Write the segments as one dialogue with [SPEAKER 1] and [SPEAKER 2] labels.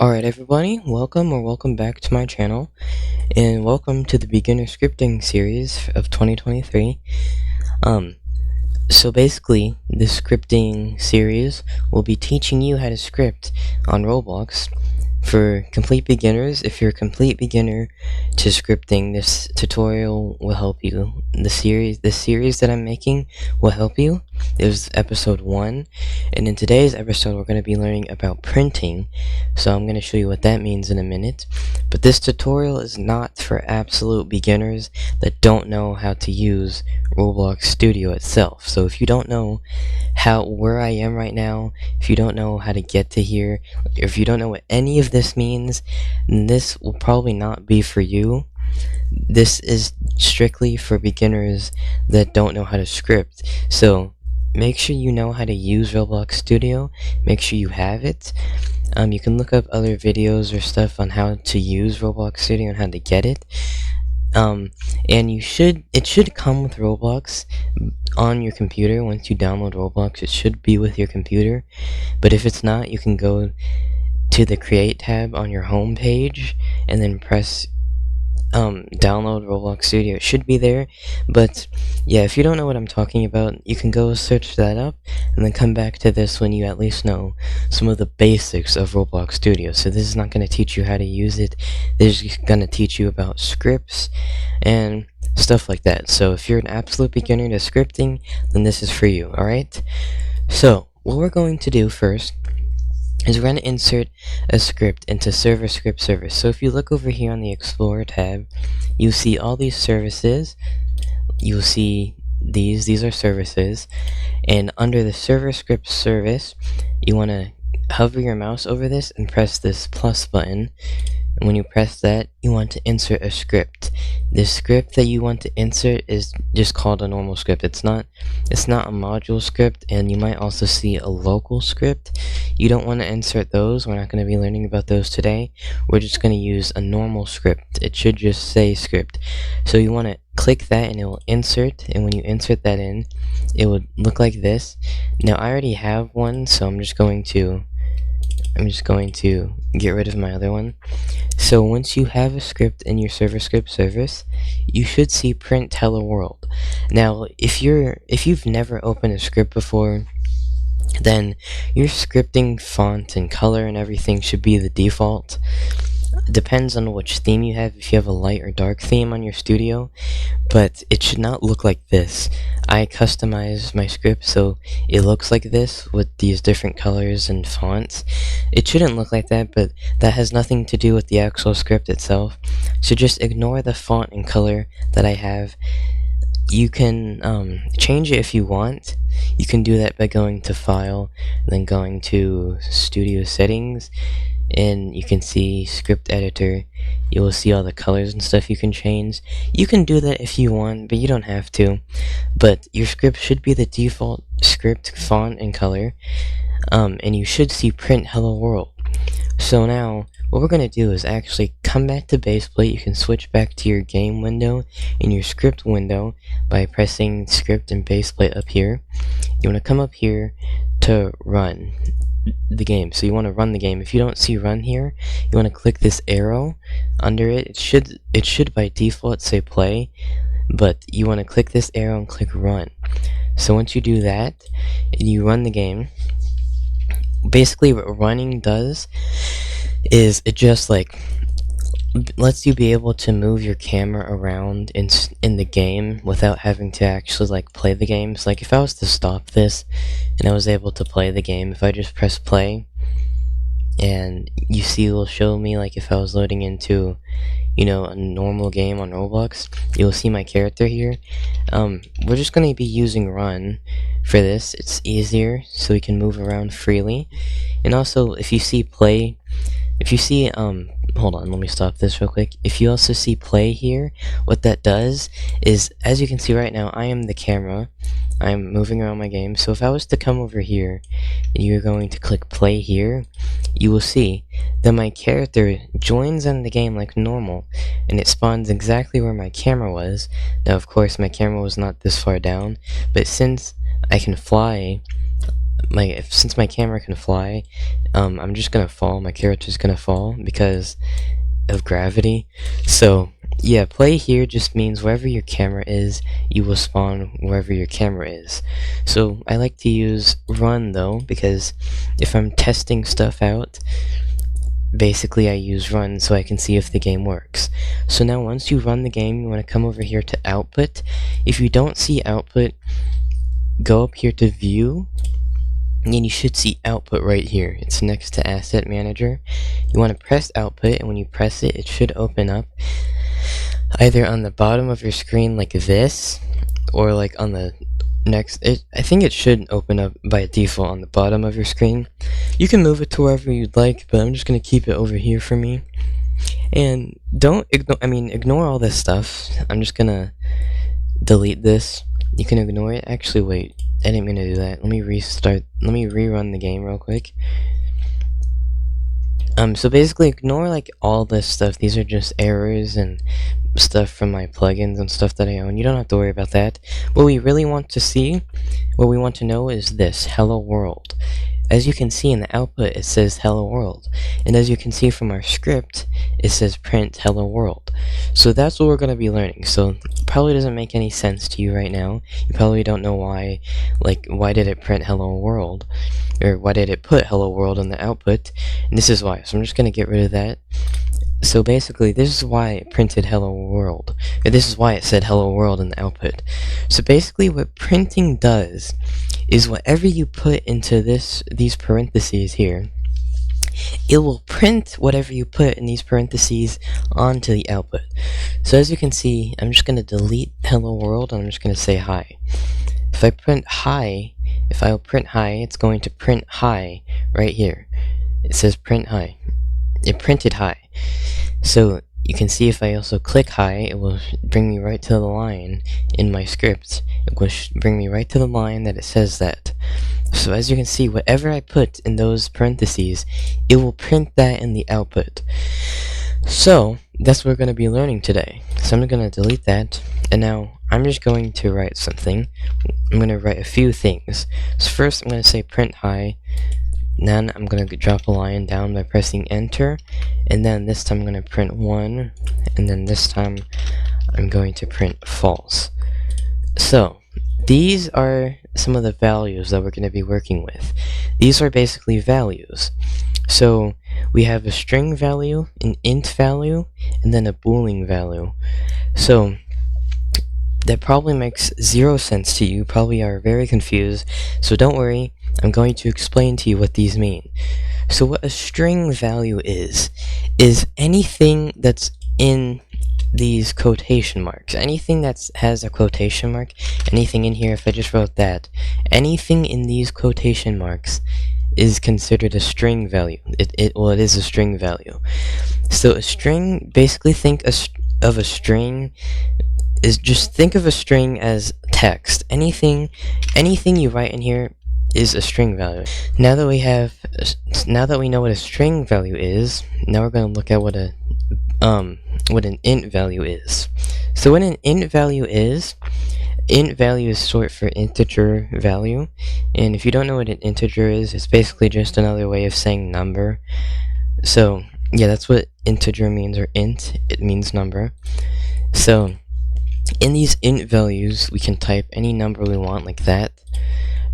[SPEAKER 1] Alright everybody, welcome back to my channel, and welcome to the beginner scripting series of 2023. Um, so basically, this scripting series will be teaching you how to script on Roblox. For complete beginners, if you're a complete beginner to scripting, this tutorial will help you. This series that I'm making will help you. This is episode 1, and in today's episode we're going to be learning about printing, so I'm going to show you what that means in a minute. But this tutorial is not for absolute beginners that don't know how to use Roblox Studio itself. So if you don't know where I am right now, if you don't know how to get to here, if you don't know what any of this means, then this will probably not be for you. This is strictly for beginners that don't know how to script. So make sure you know how to use Roblox Studio. Make sure you have it. You can look up other videos or stuff on how to use Roblox Studio and how to get it. And it should come with Roblox on your computer. Once you download Roblox, it should be with your computer. But if it's not, you can go to the Create tab on your home page and then press download Roblox Studio. It should be there. But yeah, if you don't know what I'm talking about, you can go search that up and then come back to this when you at least know some of the basics of Roblox Studio. So this is not going to teach you how to use it. This is going to teach you about scripts and stuff like that. So if you're an absolute beginner to scripting, then this is for you. Alright, so what we're going to do first is we're going to insert a script into server script service. So if you look over here on the Explorer tab, you see all these services. You'll see these are services, and under the server script service, you want to hover your mouse over this and press this plus button. And when you press that, you want to insert a script. The script that you want to insert is just called a normal script. It's not a module script, and you might also see a local script. You don't want to insert those. We're not going to be learning about those today. We're just going to use a normal script. It should just say script. So you want to click that and it will insert, and when you insert that in, it would look like this. Now I already have one, so I'm just going to get rid of my other one. So once you have a script in your server script service, you should see print hello world. Now if you've never opened a script before, then your scripting font and color and everything should be the default. Depends on which theme you have, if you have a light or dark theme on your studio, but it should not look like this. I customized my script so it looks like this with these different colors and fonts. It shouldn't look like that, but that has nothing to do with the actual script itself, so just ignore the font and color that I have. You can change it if you want. You can do that by going to File, then going to Studio Settings, and you can see Script Editor. You will see all the colors and stuff you can change. You can do that if you want, but you don't have to. But your script should be the default script font and color, and you should see print hello world. So now, what we're going to do is actually come back to baseplate. You can switch back to your game window in your script window by pressing script and baseplate up here. You want to come up here to run the game. So you want to run the game. If you don't see run here, you want to click this arrow under it. It should by default say play, but you want to click this arrow and click run. So once you do that and you run the game, basically what running does is it just like lets you be able to move your camera around in the game without having to actually like play the game. So like if I was to stop this and I was able to play the game, if I just press play, and you see it will show me like if I was loading into, you know, a normal game on Roblox, you'll see my character here. We're just going to be using run for this. It's easier so we can move around freely. And also if you see play, if you see hold on, let me stop this real quick. If you also see play here, what that does is, as you can see right now, I am the camera. I'm moving around my game. So if I was to come over here and you're going to click play here, you will see that my character joins in the game like normal, and it spawns exactly where my camera was. Now of course my camera was not this far down, but since I can fly since my camera can fly, I'm just gonna fall. My character's gonna fall because of gravity. So yeah, play here just means wherever your camera is, you will spawn wherever your camera is. So I like to use run though, because if I'm testing stuff out, basically I use run so I can see if the game works. So now once you run the game, you want to come over here to output. If you don't see output, go up here to view, and then you should see output right here. It's next to asset manager. You want to press output, and when you press it, it should open up either on the bottom of your screen like this, or like on the next. I think it should open up by default on the bottom of your screen. You can move it to wherever you'd like, but I'm just gonna keep it over here for me. And don't ignore all this stuff. I'm just gonna delete this. You can ignore it. Actually, wait. I didn't mean to do that. Let me rerun the game real quick. So basically ignore like all this stuff. These are just errors and stuff from my plugins and stuff that I own. You don't have to worry about that. What we really want to see, what we want to know is this, hello world. As you can see in the output, it says hello world. And as you can see from our script, it says print hello world. So that's what we're going to be learning. So it probably doesn't make any sense to you right now. You probably don't know why, like, why did it print hello world? Or why did it put hello world in the output? And this is why. So I'm just going to get rid of that. So basically, this is why it printed hello world. Or this is why it said hello world in the output. So basically what printing does is whatever you put into these parentheses here, it will print whatever you put in these parentheses onto the output. So as you can see, I'm just going to delete hello world and I'm just going to say hi. If I print hi, if I'll print hi, it's going to print hi right here. It says print hi. It printed hi. So you can see if I also click hi, it will bring me right to the line in my script. It will bring me right to the line that it says that. So as you can see, whatever I put in those parentheses, it will print that in the output. So that's what we're going to be learning today. So I'm going to delete that, and now I'm just going to write something. I'm going to write a few things. So first I'm going to say print hi. Then I'm going to drop a line down by pressing enter, and then this time I'm going to print 1, and then this time I'm going to print false. So these are some of the values that we're going to be working with. These are basically values. So we have a string value, an int value, and then a boolean value. So that probably makes 0 sense to you. You probably are very confused, so don't worry. I'm going to explain to you what these mean. So what a string value is anything that's in these quotation marks. Anything that has a quotation mark, anything in here, if I just wrote that, anything in these quotation marks is considered a string value. It is a string value. So a string, basically think of a string is just think of a string as text. Anything you write in here is a string value. Now that we know what a string value is, now we're going to look at what an int value is. So what an int value is short for integer value. And if you don't know what an integer is, it's basically just another way of saying number. So yeah, that's what integer means, or int, it means number. So in these int values, we can type any number we want, like that.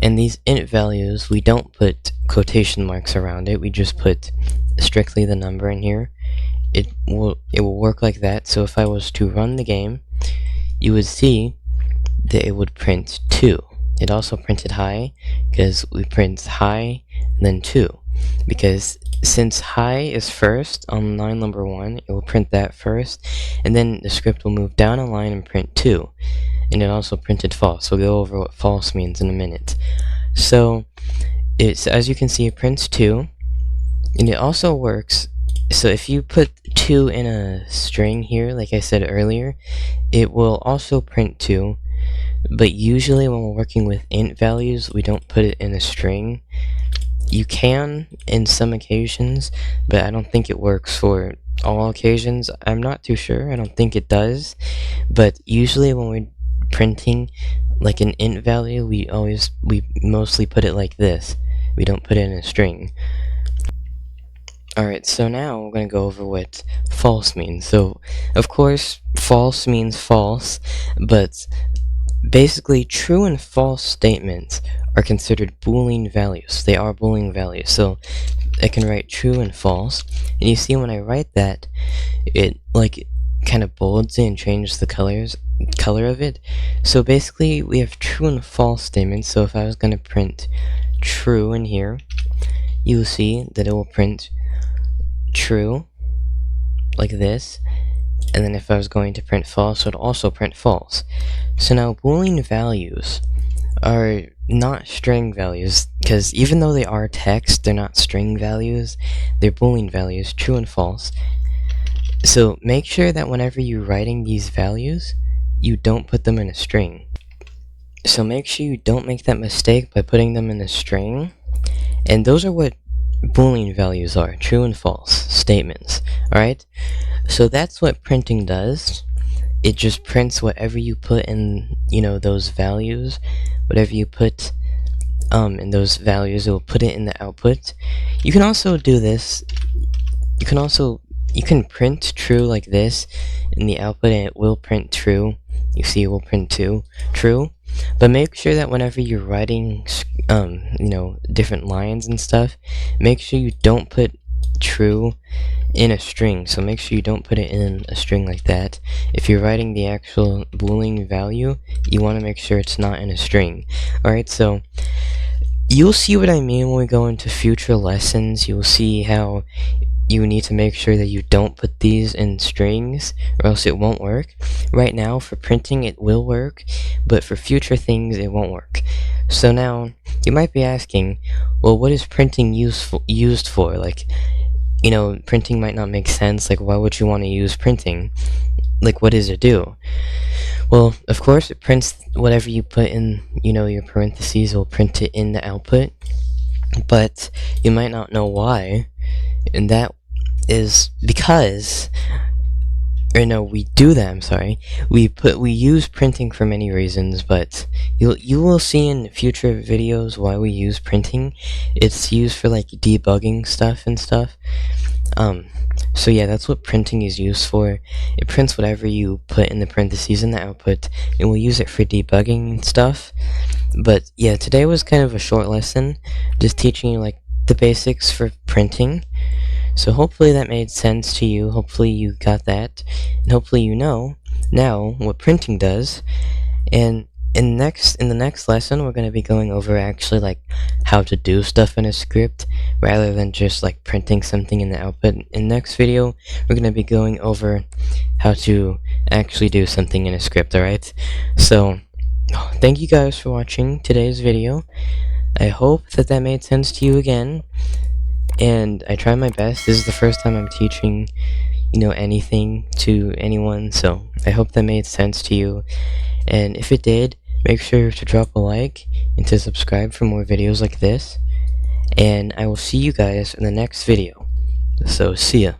[SPEAKER 1] And these int values, we don't put quotation marks around it, we just put strictly the number in here. It will work like that. So if I was to run the game, you would see that it would print 2. It also printed hi, because we print hi, and then 2. Because since hi is first on line number 1, it will print that first, and then the script will move down a line and print 2. And it also printed false. We'll go over what false means in a minute. So as you can see, it prints 2, and it also works. So if you put 2 in a string here, like I said earlier, it will also print 2. But usually when we're working with int values, we don't put it in a string. You can in some occasions, but I don't think it works for all occasions. I'm not too sure. I don't think it does. But usually when we're printing like an int value, we mostly put it like this. We don't put it in a string. Alright, so now we're going to go over what false means. So, of course, false means false, but basically true and false statements are considered Boolean values. They are Boolean values. So, I can write true and false, and you see when I write that, it like kind of bolds it and changes the color of it. So basically, we have true and false statements. So if I was going to print true in here, you will see that it will print true like this, and then if I was going to print false, it would also print false. So now Boolean values are not string values, because even though they are text, they're not string values. They're Boolean values, true and false. So make sure that whenever you're writing these values, you don't put them in a string. So make sure you don't make that mistake by putting them in a string. And those are what Boolean values are, true and false statements. Alright? So that's what printing does. It just prints whatever you put in, those values. Whatever you put in those values, it will put it in the output. You can also do this. You can print true like this in the output, and it will print true. You see, it will print true. But make sure that whenever you're writing, different lines and stuff, make sure you don't put true in a string. So make sure you don't put it in a string like that. If you're writing the actual Boolean value, you want to make sure it's not in a string. Alright, so you'll see what I mean when we go into future lessons. You'll see how you need to make sure that you don't put these in strings, or else it won't work. Right now, for printing, it will work, but for future things, it won't work. So now, you might be asking, well, what is printing used for? Like, printing might not make sense. Like, why would you want to use printing? Like, what does it do? Well, of course, it prints whatever you put in, your parentheses will print it in the output, but you might not know why. And that is because, we do that, I'm sorry. We use printing for many reasons, but you will see in future videos why we use printing. It's used for like debugging stuff and stuff. So yeah, that's what printing is used for. It prints whatever you put in the parentheses in the output, and we'll use it for debugging and stuff. But yeah, today was kind of a short lesson, just teaching you like the basics for printing. So hopefully that made sense to you. Hopefully you got that, and hopefully you know now what printing does. And in the next lesson, we're going to be going over actually like how to do stuff in a script rather than just like printing something in the output. In the next video, we're going to be going over how to actually do something in a script. Alright, so thank you guys for watching today's video. I hope that made sense to you again, and I tried my best. This is the first time I'm teaching, anything to anyone, so I hope that made sense to you. And if it did, make sure to drop a like and to subscribe for more videos like this. And I will see you guys in the next video. So, see ya.